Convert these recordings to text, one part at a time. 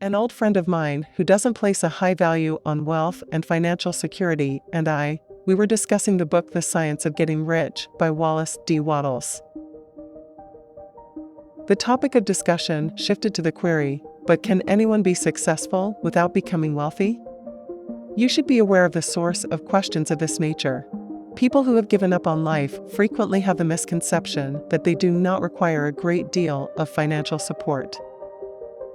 An old friend of mine who doesn't place a high value on wealth and financial security and we were discussing the book The Science of Getting Rich by Wallace D. Wattles. The topic of discussion shifted to the query, but can anyone be successful without becoming wealthy? You should be aware of the source of questions of this nature. People who have given up on life frequently have the misconception that they do not require a great deal of financial support.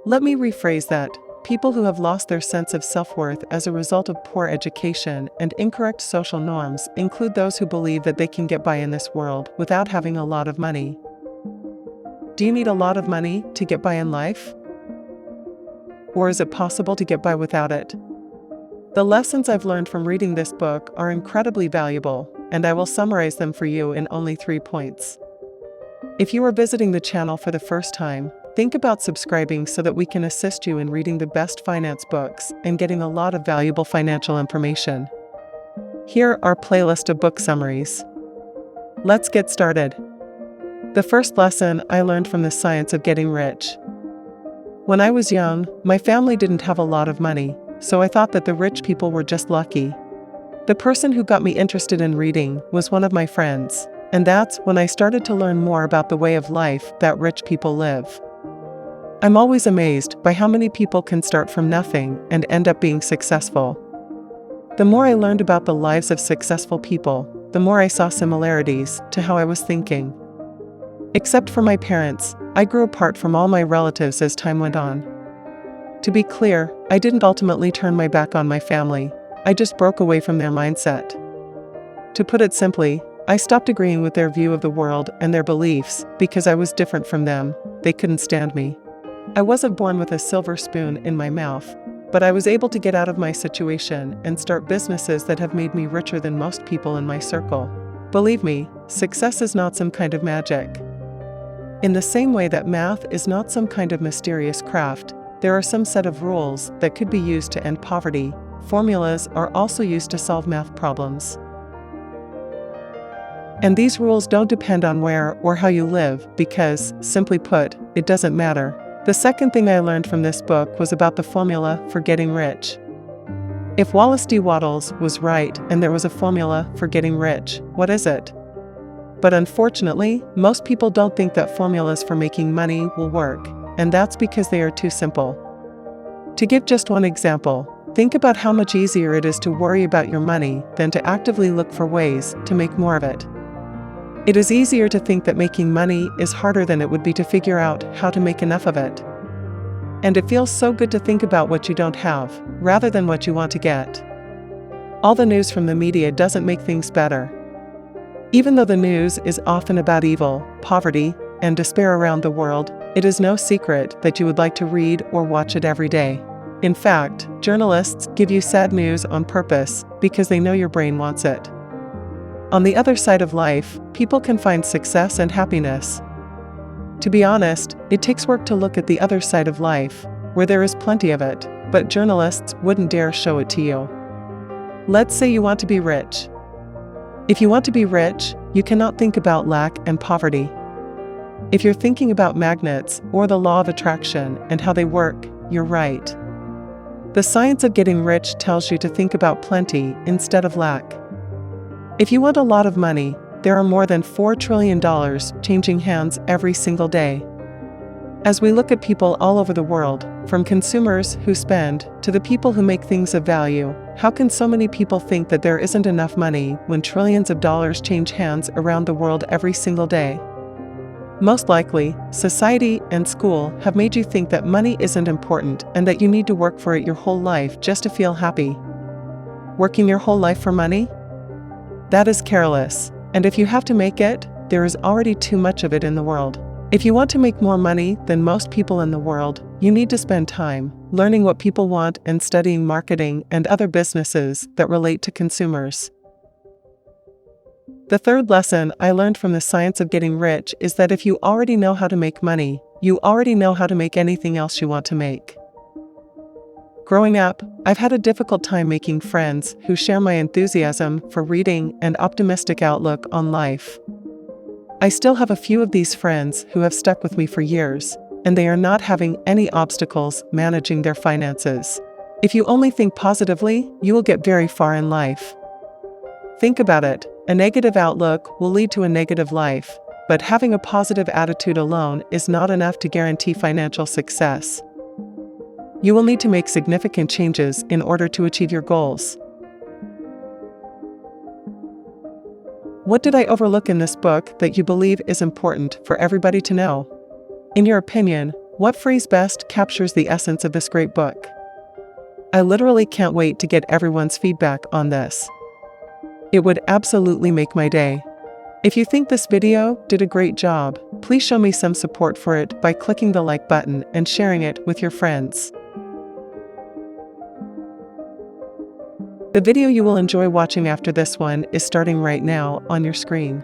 Let me rephrase that. People who have lost their sense of self-worth as a result of poor education and incorrect social norms include those who believe that they can get by in this world without having a lot of money. Do you need a lot of money to get by in life? Or is it possible to get by without it? The lessons I've learned from reading this book are incredibly valuable, and I will summarize them for you in only 3 points. If you are visiting the channel for the first time, think about subscribing so that we can assist you in reading the best finance books and getting a lot of valuable financial information. Here are a playlist of book summaries. Let's get started. The first lesson I learned from The Science of Getting Rich. When I was young, my family didn't have a lot of money, so I thought that the rich people were just lucky. The person who got me interested in reading was one of my friends, and that's when I started to learn more about the way of life that rich people live. I'm always amazed by how many people can start from nothing and end up being successful. The more I learned about the lives of successful people, the more I saw similarities to how I was thinking. Except for my parents, I grew apart from all my relatives as time went on. To be clear, I didn't ultimately turn my back on my family, I just broke away from their mindset. To put it simply, I stopped agreeing with their view of the world and their beliefs because I was different from them. They couldn't stand me. I wasn't born with a silver spoon in my mouth, but I was able to get out of my situation and start businesses that have made me richer than most people in my circle. Believe me, success is not some kind of magic. In the same way that math is not some kind of mysterious craft, there are some set of rules that could be used to end poverty. Formulas are also used to solve math problems. And these rules don't depend on where or how you live because, simply put, it doesn't matter. The second thing I learned from this book was about the formula for getting rich. If Wallace D. Wattles was right and there was a formula for getting rich, what is it? But unfortunately, most people don't think that formulas for making money will work, and that's because they are too simple. To give just one example, think about how much easier it is to worry about your money than to actively look for ways to make more of it. It is easier to think that making money is harder than it would be to figure out how to make enough of it. And it feels so good to think about what you don't have, rather than what you want to get. All the news from the media doesn't make things better. Even though the news is often about evil, poverty, and despair around the world, it is no secret that you would like to read or watch it every day. In fact, journalists give you sad news on purpose because they know your brain wants it. On the other side of life, people can find success and happiness. To be honest, it takes work to look at the other side of life, where there is plenty of it, but journalists wouldn't dare show it to you. Let's say you want to be rich. If you want to be rich, you cannot think about lack and poverty. If you're thinking about magnets or the law of attraction and how they work, you're right. The Science of Getting Rich tells you to think about plenty instead of lack. If you want a lot of money, there are more than $4 trillion changing hands every single day. As we look at people all over the world, from consumers who spend to the people who make things of value, how can so many people think that there isn't enough money when trillions of dollars change hands around the world every single day? Most likely, society and school have made you think that money isn't important and that you need to work for it your whole life just to feel happy. Working your whole life for money? That is careless, and if you have to make it, there is already too much of it in the world. If you want to make more money than most people in the world, you need to spend time learning what people want and studying marketing and other businesses that relate to consumers. The third lesson I learned from The Science of Getting Rich is that if you already know how to make money, you already know how to make anything else you want to make. Growing up, I've had a difficult time making friends who share my enthusiasm for reading and optimistic outlook on life. I still have a few of these friends who have stuck with me for years, and they are not having any obstacles managing their finances. If you only think positively, you will get very far in life. Think about it. A negative outlook will lead to a negative life, but having a positive attitude alone is not enough to guarantee financial success. You will need to make significant changes in order to achieve your goals. What did I overlook in this book that you believe is important for everybody to know? In your opinion, what phrase best captures the essence of this great book? I literally can't wait to get everyone's feedback on this. It would absolutely make my day. If you think this video did a great job, please show me some support for it by clicking the like button and sharing it with your friends. The video you will enjoy watching after this one is starting right now on your screen.